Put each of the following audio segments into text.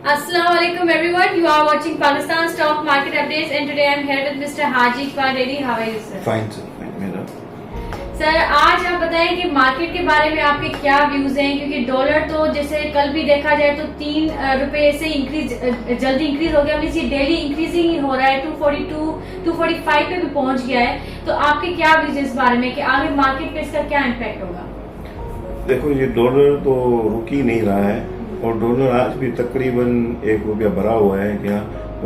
Assalamualaikum everyone. You are watching Pakistan Stock Market Updates and today I am here with Mr. Haji Iqbal Reddy. How are you, sir? Fine sir, fine मेरा। Sir आज आप बताएं कि market के बारे में आपके क्या व्यूज हैं, क्योंकि डॉलर तो जैसे कल भी देखा जाए तो 3 रुपए से जल्दी इंक्रीज हो गया, मीन्स ये डेली इंक्रीजिंग ही हो रहा है, 242, 245 पे भी पहुंच गया है। तो आपके क्या व्यूज इस बारे में कि आगे मार्केट पे इसका क्या इम्पैक्ट होगा? देखो ये डॉलर तो रुक ही नहीं रहा है और डॉलर आज भी तकरीबन 1 रुपया बढ़ा हुआ है क्या,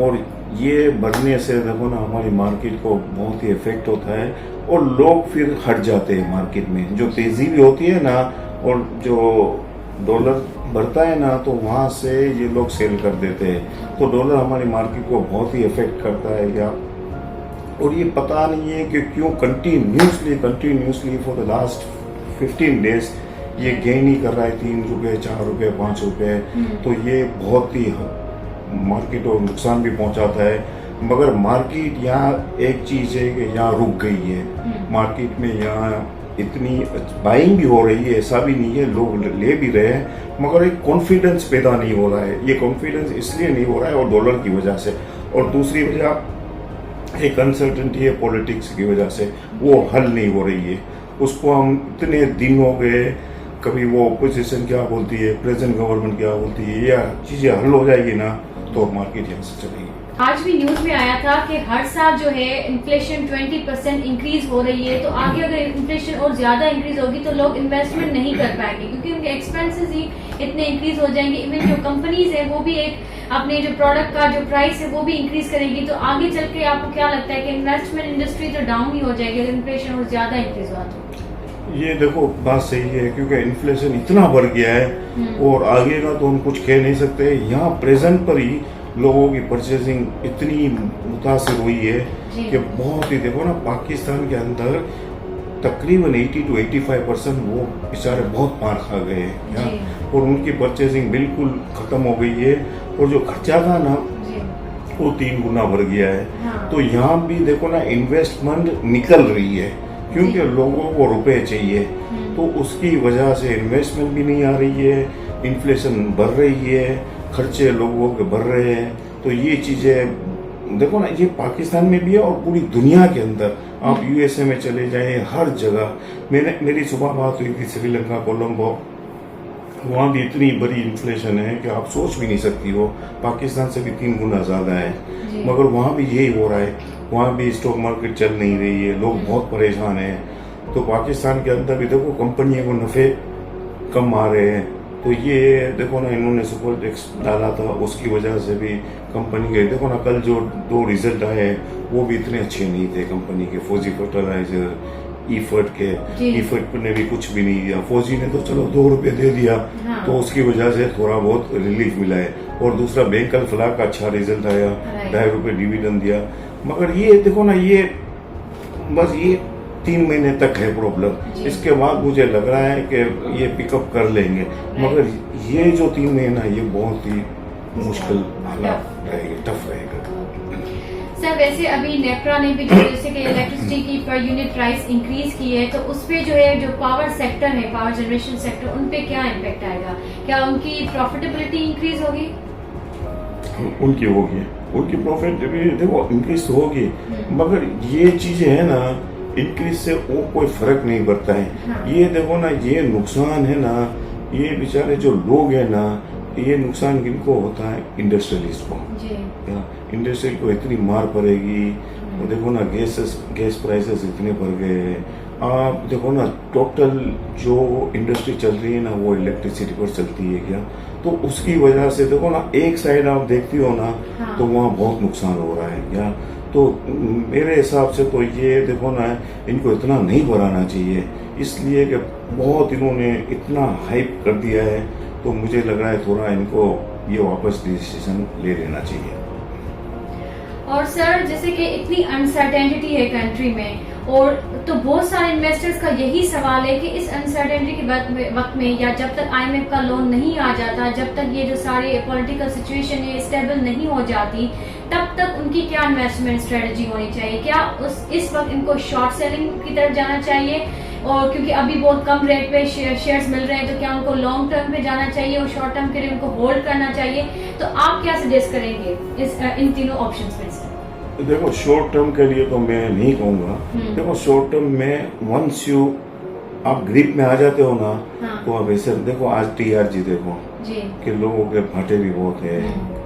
और ये बढ़ने से देखो ना हमारी मार्केट को बहुत ही इफेक्ट होता है और लोग फिर हट जाते हैं मार्केट में। जो तेजी भी होती है ना और जो डॉलर बढ़ता है ना तो वहाँ से ये लोग सेल कर देते हैं, तो डॉलर हमारी मार्केट को बहुत ही इफेक्ट करता है क्या। और ये पता नहीं है कि क्यों continuously for the last 15 days ये गेन ही कर रहा है, 3 रुपये, 4 रुपये, 5 रुपये। तो ये बहुत ही मार्केट को नुकसान भी पहुंचाता है। मगर मार्केट यहाँ एक चीज है कि यहाँ रुक गई है, मार्केट में यहाँ इतनी बाइंग भी हो रही है, ऐसा भी नहीं है, लोग ले भी रहे हैं, मगर एक कॉन्फिडेंस पैदा नहीं हो रहा है। ये कॉन्फिडेंस इसलिए नहीं हो रहा है और डॉलर की वजह से, और दूसरी वजह एक अनसर्टेनिटी है पॉलिटिक्स की वजह से, वो हल नहीं हो रही है। उसको हम इतने दिन हो गए, कभी वो अपोजिशन क्या बोलती है, प्रेजेंट गवर्नमेंट क्या बोलती है, या चीजें हल हो जाएगी ना तो मार्केट यहाँ से चलेगी। आज भी न्यूज में आया था कि हर साल जो है इन्फ्लेशन 20% इंक्रीज हो रही है, तो आगे अगर इन्फ्लेशन और ज्यादा इंक्रीज होगी तो लोग इन्वेस्टमेंट नहीं कर पाएंगे, क्योंकि उनके एक्सपेंसेस ही इतने इंक्रीज हो जाएंगे। इवन जो कंपनीज है वो भी एक अपने जो प्रोडक्ट का जो प्राइस है वो भी इंक्रीज करेगी, तो आगे चल के आपको क्या लगता है कि इन्वेस्टमेंट इंडस्ट्री तो डाउन ही हो जाएगी अगर इन्फ्लेशन और ज्यादा इंक्रीज हुआ तो? ये देखो बात सही है, क्योंकि इन्फ्लेशन इतना बढ़ गया है और आगे का तो हम कुछ कह नहीं सकते। यहाँ प्रेजेंट पर ही लोगों की परचेसिंग इतनी मुतासिर हुई है कि बहुत ही, देखो ना पाकिस्तान के अंदर तकरीबन 80 to 85% वो बेचारे बहुत मार खा गए हैं और उनकी परचेसिंग बिल्कुल खत्म हो गई है, और जो खर्चा था ना वो 3 गुना बढ़ गया है। हाँ। तो यहाँ भी देखो ना इन्वेस्टमेंट निकल रही है, क्योंकि लोगों को रुपए चाहिए, तो उसकी वजह से इन्वेस्टमेंट भी नहीं आ रही है, इन्फ्लेशन बढ़ रही है, खर्चे लोगों के बढ़ रहे हैं। तो ये चीजें देखो ना, ये पाकिस्तान में भी है और पूरी दुनिया के अंदर, आप यूएसए में चले जाएं, हर जगह। मेरी सुबह बात हुई थी श्रीलंका कोलंबो, वहाँ भी इतनी बड़ी इन्फ्लेशन है कि आप सोच भी नहीं सकती हो, पाकिस्तान से भी 3 गुना ज्यादा है, मगर वहाँ भी यही हो रहा है। वहाँ भी स्टॉक मार्केट चल नहीं रही है, लोग बहुत परेशान हैं। तो पाकिस्तान के अंदर भी देखो कंपनियों को नफे कम आ रहे हैं, तो ये देखो ना इन्होंने सुपर टैक्स डाला था, उसकी वजह से भी कंपनी के, देखो ना कल जो 2 रिजल्ट आए वो भी इतने अच्छे नहीं थे कंपनी के, फौजी फर्टिलाइजर, ईफर्ट ने भी कुछ भी नहीं दिया। फौजी ने तो चलो 2 रुपये दे दिया, हाँ। तो उसकी वजह से थोड़ा बहुत रिलीफ मिला है। और दूसरा बैंक ऑफ फ्लैग का अच्छा रिजल्ट आया, 2.5 रुपये डिविडेंड दिया। मगर ये देखो ना, ये बस ये 3 महीने तक है प्रॉब्लम, इसके बाद मुझे लग रहा है कि ये पिकअप कर लेंगे, मगर ये जो 3 महीना ये बहुत ही मुश्किल हालात रहेगा, टफ रहेगा। सर वैसे अभी नेप्रा ने भी जैसे कि इलेक्ट्रिसिटी की पर यूनिट प्राइस इंक्रीज की है, तो उस पे जो है जो पावर सेक्टर है, पावर जनरेशन सेक्टर, उन पे क्या इम्पैक्ट आएगा? क्या उनकी प्रॉफिटेबिलिटी इंक्रीज होगी? उनकी होगी, उनकी प्रॉफिटेबिलिटी देखो इंक्रीज होगी, मगर ये चीजें है ना, इंक्रीज से वो कोई फर्क नहीं पड़ता है। हाँ। ये देखो ना, ये नुकसान है ना, ये बेचारे जो लोग है ना, ये नुकसान किनको होता है? इंडस्ट्रियलिस्ट को। इंडस्ट्रियल को इतनी मार पड़ेगी। और देखो ना गैस प्राइसेस इतने बढ़ गए हैं। आप देखो ना टोटल जो इंडस्ट्री चल रही है ना वो इलेक्ट्रिसिटी पर चलती है क्या, तो उसकी वजह से देखो ना एक साइड आप देखती हो ना, हाँ। तो वहाँ बहुत नुकसान हो रहा है क्या। तो मेरे हिसाब से तो ये देखो ना, इनको इतना नहीं बढ़ाना चाहिए, इसलिए कि बहुत इन्होंने इतना हाइप कर दिया है, तो मुझे लग रहा है थोड़ा इनको ये वापस डिसीजन ले लेना चाहिए। और सर जैसे कि इतनी अनसर्टेनिटी है कंट्री में, और तो बहुत सारे इन्वेस्टर्स का यही सवाल है कि इस अनसर्टेनिटी के वक्त में, या जब तक आईएमएफ का लोन नहीं आ जाता, जब तक ये जो सारे पॉलिटिकल सिचुएशन है स्टेबल नहीं हो जाती, तब तक उनकी क्या इन्वेस्टमेंट स्ट्रेटजी होनी चाहिए? क्या इस वक्त इनको शॉर्ट सेलिंग की तरफ जाना चाहिए, और क्योंकि अभी बहुत कम रेट पे शेयर्स मिल रहे हैं, तो क्या उनको लॉन्ग टर्म पे जाना चाहिए और शॉर्ट टर्म के लिए उनको होल्ड करना चाहिए? तो आप क्या सजेस्ट करेंगे इन तीनों ऑप्शंस में से? देखो शॉर्ट टर्म के लिए तो मैं नहीं कहूँगा। देखो शॉर्ट टर्म में वंस आप ग्रिप में आ जाते हो ना, हाँ। तो अब ऐसे देखो आज TRG देखो जी कि लोगों के घाटे भी बहुत है,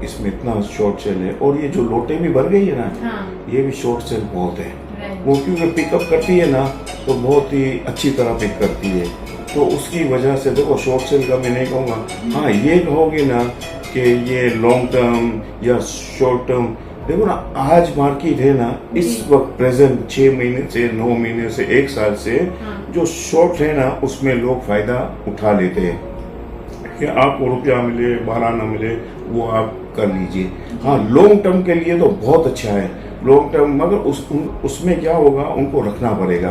इसमें इतना शॉर्ट सेल है, और ये जो लोटे भी बढ़ गई है ना, हाँ ये भी शॉर्ट सेल बहुत है। राइट वो क्योंकि पिकअप करती है ना, तो बहुत ही अच्छी तरह पिक करती है, तो उसकी वजह से देखो शॉर्ट सेल का मैं नहीं कहूँगा। हाँ ये कहोगे ना कि ये लॉन्ग टर्म या शॉर्ट टर्म, देखो ना आज मार्केट है ना इस वक्त प्रेजेंट 6 महीने से 9 महीने से 1 साल से हाँ। जो शॉर्ट है ना उसमें लोग फायदा उठा लेते हैं कि आपको रुपया मिले 12 ना मिले वो आप कर लीजिए। हाँ लॉन्ग टर्म के लिए तो बहुत अच्छा है लॉन्ग टर्म, मगर उसमें क्या होगा उनको रखना पड़ेगा।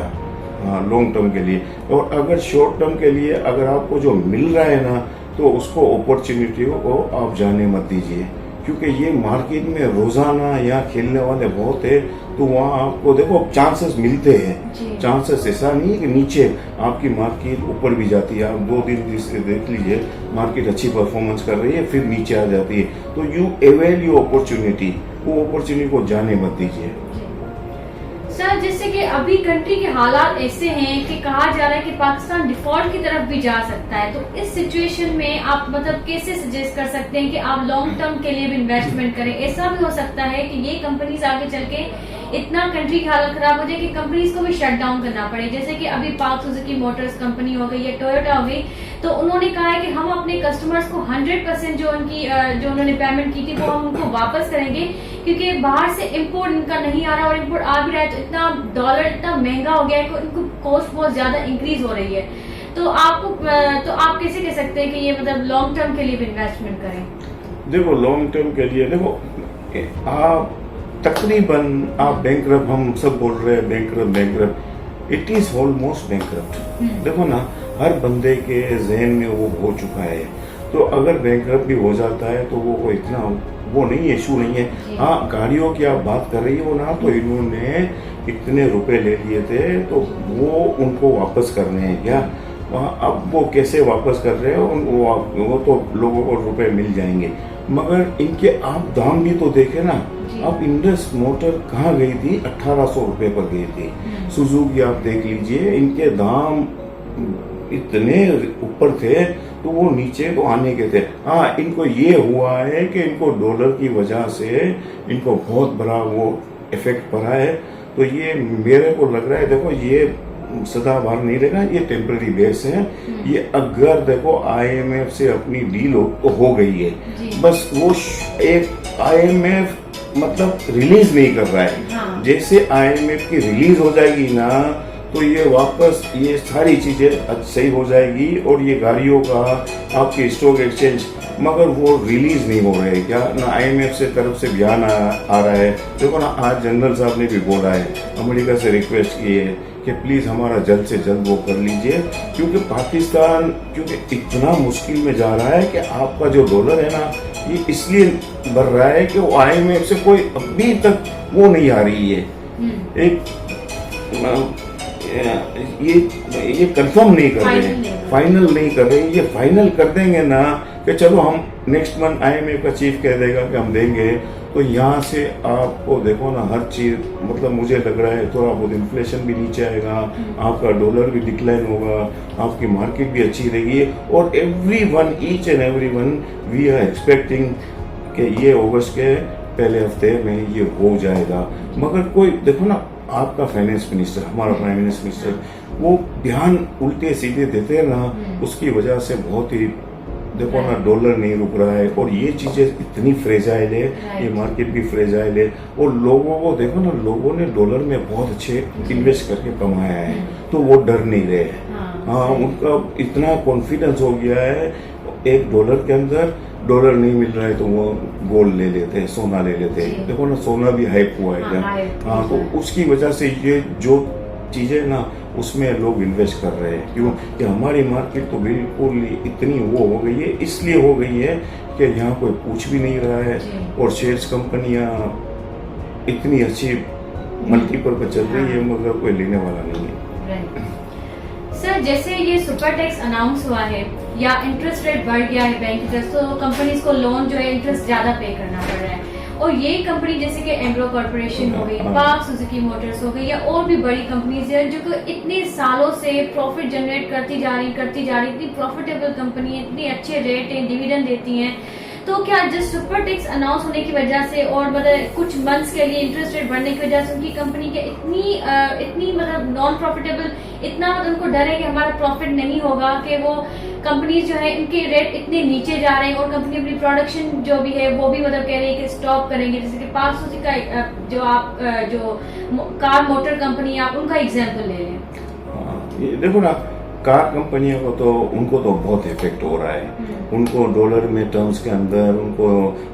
हाँ लॉन्ग टर्म के लिए, और अगर शॉर्ट टर्म के लिए अगर आपको जो मिल रहा है ना, तो उसको अपॉर्चुनिटी को आप जाने मत दीजिए, क्योंकि ये मार्केट में रोजाना यहाँ खेलने वाले बहुत है, तो वहाँ आपको देखो चांसेस मिलते हैं। चांसेस ऐसा नहीं है कि नीचे आपकी मार्केट ऊपर भी जाती है। आप 2 दिन जिससे देख लीजिए मार्केट अच्छी परफॉर्मेंस कर रही है फिर नीचे आ जाती है, तो यू अवेल यू अपॉर्चुनिटी, वो अपॉर्चुनिटी को जाने मत दीजिए। सर जैसे कि अभी कंट्री के हालात ऐसे हैं कि कहा जा रहा है कि पाकिस्तान डिफॉल्ट की तरफ भी जा सकता है, तो इस सिचुएशन में आप मतलब कैसे सजेस्ट कर सकते हैं कि आप लॉन्ग टर्म के लिए भी इन्वेस्टमेंट करें? ऐसा भी हो सकता है कि ये कंपनीज आगे चल के इतना कंट्री की हालत खराब हो जाए कि कंपनीज को भी शट डाउन करना पड़े, जैसे कि अभी पार्क सुजुकी मोटर्स कंपनी हो गई या टोयोटा हो गई, तो उन्होंने कहा है कि हम अपने कस्टमर्स को 100% जो उन्होंने पेमेंट की थी वो हम उनको वापस करेंगे, क्योंकि बाहर से इम्पोर्ट इनका नहीं आ रहा, और इम्पोर्ट आ भी रहा है तो इतना डॉलर इतना महंगा हो गया है कि इनको कॉस्ट बहुत ज्यादा इंक्रीज हो रही है। तो आप कैसे कह सकते हैं कि ये मतलब लॉन्ग टर्म के लिए भी इन्वेस्टमेंट करें? देखो लॉन्ग टर्म के लिए देखो आप तकरीबन आप बैंकरप्ट, हम सब बोल रहे हैं bankrupt, it is almost bankrupt. देखो ना हर बंदे के जहन में वो हो चुका है, तो अगर बैंकरप्ट भी हो जाता है तो वो इतना वो नहीं है, इशू नहीं है। हाँ गाड़ियों की आप बात कर रही हो ना, तो इन्होंने इतने रुपए ले लिए थे तो वो उनको वापस करने हैं क्या? अब वो कैसे वापस कर रहे हो वो तो लोगों को रुपए मिल जाएंगे, मगर इनके आप दाम भी तो देखे ना। अब इंडस मोटर कहाँ गई थी? 1800 रुपए पर गई थी। सुजुकी आप देख लीजिए इनके दाम इतने ऊपर थे तो वो नीचे तो आने के थे। हाँ इनको ये हुआ है कि इनको डॉलर की वजह से इनको बहुत बड़ा वो इफेक्ट पड़ा है, तो ये मेरे को लग रहा है देखो ये सदाबहार नहीं रहेगा, ये टेम्पररी बेस है। ये अगर देखो IMF से अपनी डील हो गई है, बस वो एक IMF मतलब रिलीज नहीं कर रहा है। हाँ। जैसे IMF की रिलीज हो जाएगी ना, तो ये वापस ये सारी चीजें सही हो जाएगी, और ये गाड़ियों का आपके स्टॉक एक्सचेंज, मगर वो रिलीज नहीं हो रहे क्या ना। IMF से तरफ से बयान आ रहा है। देखो ना आज जनरल साहब ने भी बोला है, अमेरिका से रिक्वेस्ट की है कि प्लीज हमारा जल्द से जल्द वो कर लीजिए, क्योंकि पाकिस्तान क्योंकि इतना मुश्किल में जा रहा है कि आपका जो डॉलर है ना ये इसलिए बढ़ रहा है कि वो IMF से कोई अभी तक वो नहीं आ रही है, एक ये कंफर्म नहीं कर रहे, फाइनल नहीं कर रहे। ये फाइनल कर देंगे ना कि चलो हम नेक्स्ट मंथ IMF का चीफ कह देगा कि हम देंगे, तो यहाँ से आपको देखो ना हर चीज मतलब मुझे लग रहा है थोड़ा बहुत इन्फ्लेशन भी नीचे आएगा, आपका डॉलर भी डिक्लाइन होगा, आपकी मार्केट भी अच्छी रहेगी, और each and every one we are expecting कि ये अगस्त के पहले हफ्ते में ये हो जाएगा। मगर कोई देखो ना आपका फाइनेंस मिनिस्टर, हमारा प्राइम मिनिस्टर, वो ध्यान उल्टे सीधे देते हैं ना, उसकी वजह से बहुत ही देखो ना डॉलर नहीं रुक रहा है, और ये चीजें इतनी फ्रेजाइल है, ये मार्केट भी फ्रेजाइल है, और लोगों को देखो ना लोगों ने डॉलर में बहुत अच्छे इन्वेस्ट करके कमाया है, तो वो डर नहीं रहे। हाँ उनका इतना कॉन्फिडेंस हो गया है, $1 के अंदर डॉलर नहीं मिल रहा है तो वो गोल्ड ले लेते हैं, सोना ले लेते हैं। देखो ना सोना भी हाइप हुआ है क्या? हाँ तो उसकी वजह से ये जो चीजें ना उसमें लोग इन्वेस्ट कर रहे हैं। क्यों कि हमारी मार्केट तो बिल्कुल इतनी वो हो गई है, इसलिए हो गई है कि यहाँ कोई पूछ भी नहीं रहा है, और शेयर्स कंपनियां इतनी अच्छी मल्टीपल पर चल रही है, मगर कोई लेने वाला नहीं है। सर जैसे ये सुपर टैक्स अनाउंस हुआ है या इंटरेस्ट रेट बढ़ गया है बैंक इंटरेस्ट, तो कंपनीज को लोन जो है इंटरेस्ट ज्यादा पे करना पड़ रहा है, और ये कंपनी जैसे कि एम्ब्रो कॉर्पोरेशन हो गई, पार्क सुजुकी मोटर्स हो गई, या और भी बड़ी कंपनीज है जो कि इतने सालों से प्रॉफिट जनरेट करती जा रही, इतनी प्रॉफिटेबल कंपनी है, इतनी अच्छे रेट है, डिविडेंड देती हैं, तो क्या जस्ट सुपर टैक्स अनाउंस होने की वजह से और मतलब कुछ मंथ्स के लिए इंटरेस्ट रेट बढ़ने की वजह से उनकी कंपनी के इतनी मतलब नॉन प्रॉफिटेबल, इतना मतलब उनको डर है कि हमारा प्रॉफिट नहीं होगा, कि वो कंपनी जो है इनके रेट इतने नीचे जा रहे हैं और कंपनी अपनी प्रोडक्शन जो भी है वो भी मतलब कह रही है कि स्टॉप करेंगे, जैसे कि पार्क सुजुकी का जो आप जो कार मोटर कंपनी आप उनका एग्जाम्पल ले लें। देखो ना, कार कंपनियों को तो उनको तो बहुत इफेक्ट हो रहा है, उनको डॉलर में टर्म्स के अंदर उनको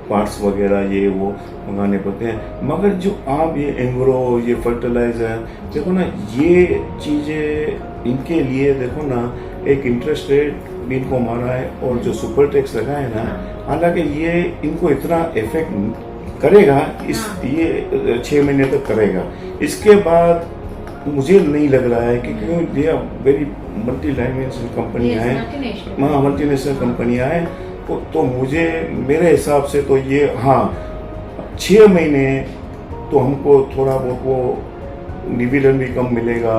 पार्ट्स वगैरह ये वो मंगाने पड़ते हैं, मगर जो आप ये एंग्रो, ये फर्टिलाइजर, देखो ना ये चीजें इनके लिए देखो ना एक इंटरेस्ट रेट भी इनको मारा है और जो सुपर टैक्स लगा है ना, हालांकि ये इनको इतना इफेक्ट करेगा, ये 6 महीने तक करेगा, इसके बाद मुझे नहीं लग रहा है कि क्योंकि ये वेरी मल्टी डायमेंशनल कंपनियां हैं, मल्टीनेशनल कंपनियां हैं, तो मुझे मेरे हिसाब से तो ये 6 महीने तो हमको थोड़ा बहुत वो डिविडेंड भी कम मिलेगा,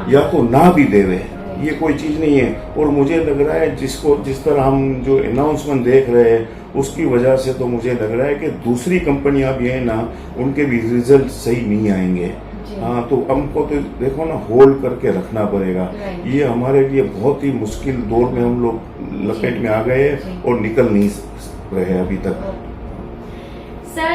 या तो ना भी देवे, ये कोई चीज नहीं है। और मुझे लग रहा है जिस तरह हम जो अनाउंसमेंट देख रहे हैं उसकी वजह से तो मुझे लग रहा है कि दूसरी कंपनियां भी है ना, उनके भी रिजल्ट सही नहीं आएंगे। तो हमको तो देखो ना होल्ड करके रखना पड़ेगा, ये हमारे लिए बहुत ही मुश्किल दौर में हम लोग लपेट में आ गए और निकल नहीं रहे अभी तक। सर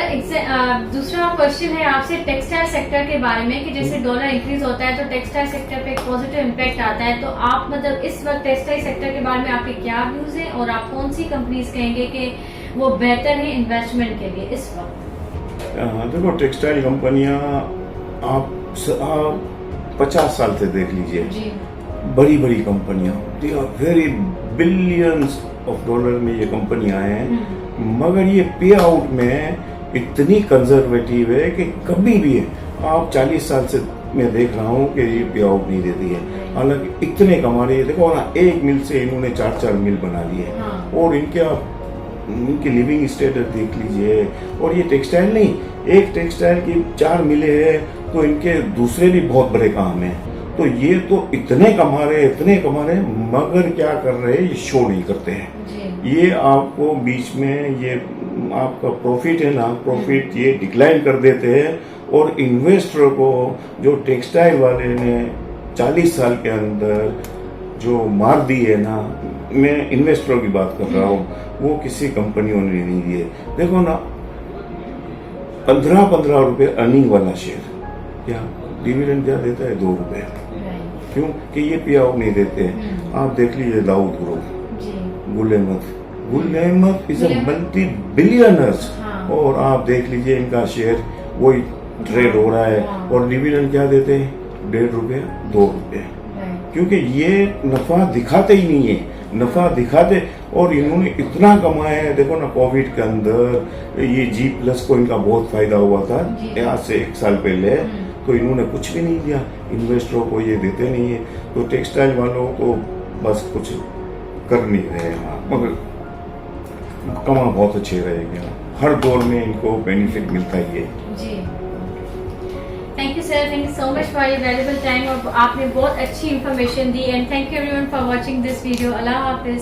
दूसरा क्वेश्चन है आपसे टेक्सटाइल सेक्टर के बारे में, कि जैसे डॉलर इंक्रीज होता है तो टेक्सटाइल सेक्टर पे एक पॉजिटिव इम्पैक्ट आता है, तो आप मतलब इस वक्त टेक्सटाइल सेक्टर के बारे में आपके क्या व्यूज हैं और आप कौन सी कंपनीज कहेंगे कि वो बेहतर है इन्वेस्टमेंट के लिए इस वक्त? देखो टेक्सटाइल कंपनियां आप 50 साल से देख लीजिए, बड़ी बड़ी कंपनियां, they are very billions of dollar में ये कंपनियां हैं, मगर ये पे आउट में इतनी कंजर्वेटिव है कि कभी भी आप 40 साल से मैं देख रहा हूँ कि ये पे आउट नहीं देती है, हालांकि इतने कमा रही है। देखो ना, एक मिल से इन्होंने 4 मिल बना लिए, और इनके लिविंग स्टैंडर्ड देख लीजिए। और ये टेक्सटाइल नहीं, एक टेक्सटाइल की 4 मिले हैं तो इनके दूसरे भी बहुत बड़े काम हैं, तो ये तो इतने कमा रहे, मगर क्या कर रहे हैं, ये शो नहीं करते हैं। ये आपको बीच में ये आपका प्रॉफिट है ना, प्रॉफिट ये डिक्लाइन कर देते हैं, और इन्वेस्टर को जो टेक्सटाइल वाले ने 40 साल के अंदर जो मार दी है ना, मैं इन्वेस्टरों की बात कर रहा हूँ, वो किसी कंपनियों ने नहीं दिए। देखो ना, 15 रुपए अर्निंग वाला शेयर, क्या डिविडेंड क्या देता है? 2 रुपए। क्यों? कि ये पे आउट नहीं देते हैं। आप देख लीजिए दाऊद ग्रुप, गुलेमत इज अ मल्टी बिलियनर्स, और आप देख लीजिए इनका शेयर वही ट्रेड हो रहा है, और डिविडेंड क्या देते हैं? 1.5 रुपए, 2 रुपए, क्योंकि ये नफा दिखाते ही नहीं है, नफा दिखाते, और इन्होंने इतना कमाया है। देखो ना, कोविड के अंदर ये G+ को इनका बहुत फायदा हुआ था, आज से 1 साल पहले, तो इन्होंने कुछ भी नहीं दिया, इन्वेस्टरों को ये देते नहीं है, तो टेक्सटाइल वालों को बस कुछ कर नहीं रहे, मगर कमा बहुत अच्छे रहेंगे, हर दौर में इनको बेनिफिट मिलता ही है। Thank you sir, thank you so much for your valuable time, और आपने बहुत अच्छी information the, and thank you everyone for watching this video. Allah Hafiz.